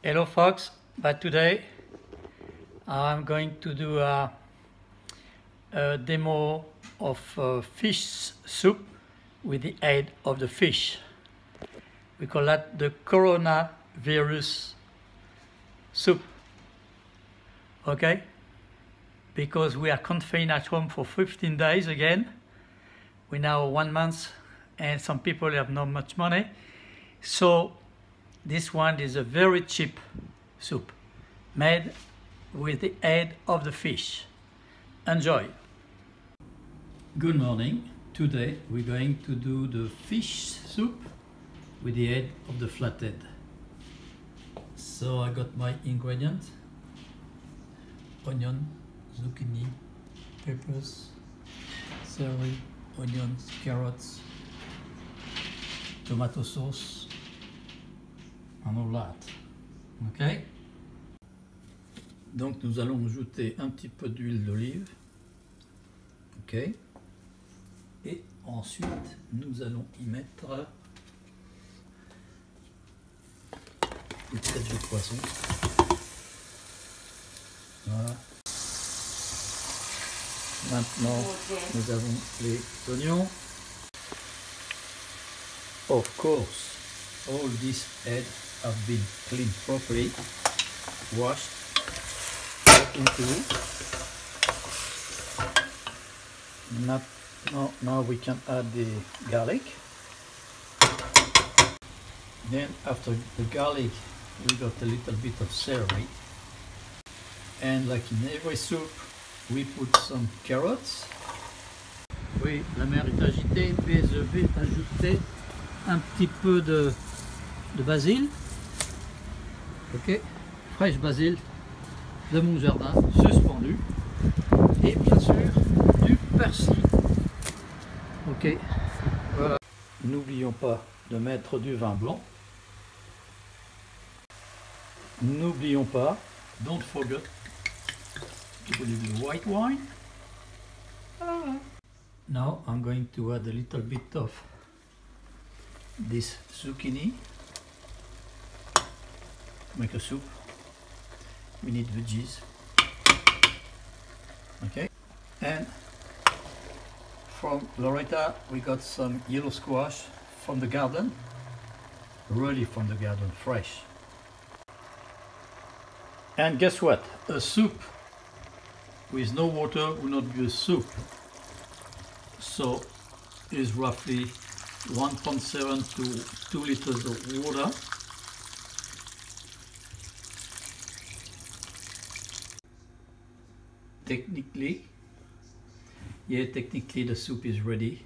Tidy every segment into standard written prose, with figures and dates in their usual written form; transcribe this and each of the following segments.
Hello folks, but today I'm going to do a demo of fish soup with the head of the fish. We call that the coronavirus soup, okay? Because we are confined at home for 15 days again. We now 1 month and some people have not much money. So this one is a very cheap soup made with the head of the fish. Enjoy! Good morning. Today we're going to do the fish soup with the head of the flathead. So I got my ingredients: onion, zucchini, peppers, celery, onions, carrots, tomato sauce, and all that. Ok? Donc nous allons ajouter un petit peu d'huile d'olive. Ok? Et ensuite nous allons y mettre des têtes de poisson. Voilà. Maintenant nous avons les oignons. Of course, all these heads have been cleaned properly, washed, put into it. Now we can add the garlic. Then after the garlic we got a little bit of celery, and like in every soup we put some carrots. Oui, la mer est agitée, mais je vais ajouter un petit peu de basil, ok, fraîche basil de mon jardin suspendu, et bien sûr du persil, ok. Voilà. N'oublions pas de mettre du vin blanc. N'oublions pas, don't forget to put the white wine. Now I'm going to add a little bit of this zucchini. Make a soup. We need veggies. Okay. And from Loretta we got some yellow squash from the garden. Really from the garden, fresh. And guess what? A soup with no water will not be a soup. So is roughly 1.7 to 2 liters of water. Technically the soup is ready.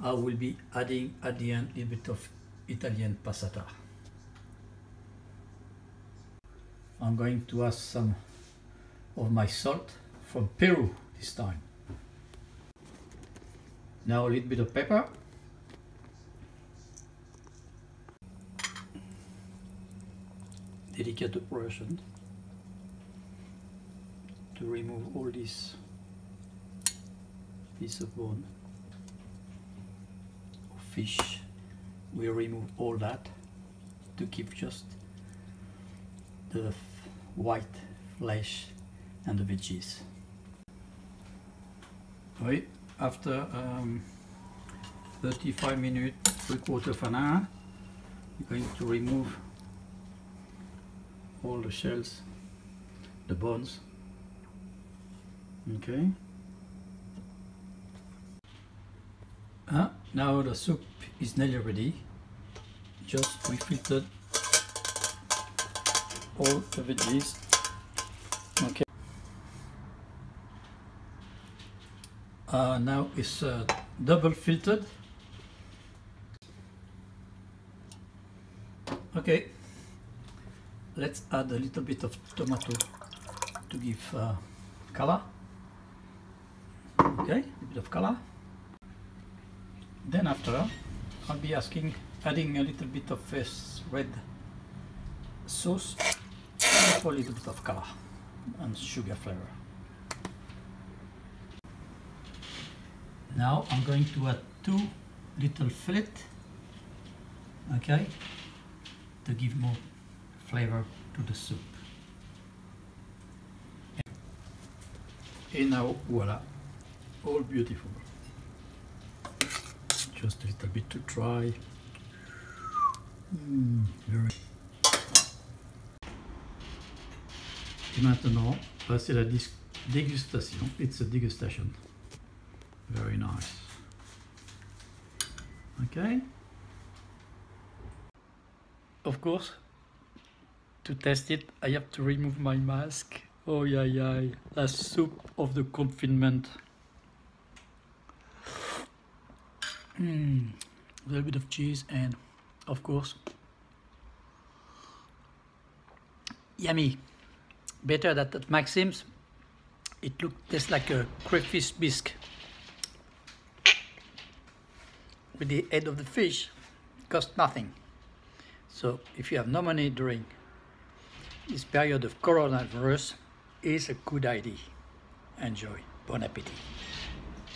I will be adding at the end a little bit of Italian passata. I'm going to add some of my salt from Peru this time. Now a little bit of pepper. Delicate operation to remove all this piece of bone of fish. We remove all that to keep just the white flesh and the veggies. Right, after 35 minutes, 3/4 of an hour, we're going to remove all the shells, the bones. Okay. Now the soup is nearly ready. Just we filtered all the veggies. Okay. Now it's double filtered. Okay. Let's add a little bit of tomato to give color. Okay, a bit of color. Then after, I'll be adding a little bit of this red sauce for a little bit of color and sugar flavor. Now I'm going to add 2 little fillet, okay, to give more flavor to the soup. And now, voila, all beautiful. Just a little bit to try. Very. Et maintenant, c'est la dégustation. It's a degustation. Very nice. Okay. Of course, to test it, I have to remove my mask. Oh yeah, yeah, the soup of the confinement. A little bit of cheese and, of course, yummy. Better than at Maxim's. It tastes like a crayfish bisque with the head of the fish. Cost nothing. So if you have no money during this period of coronavirus, it's a good idea. Enjoy. Bon appétit.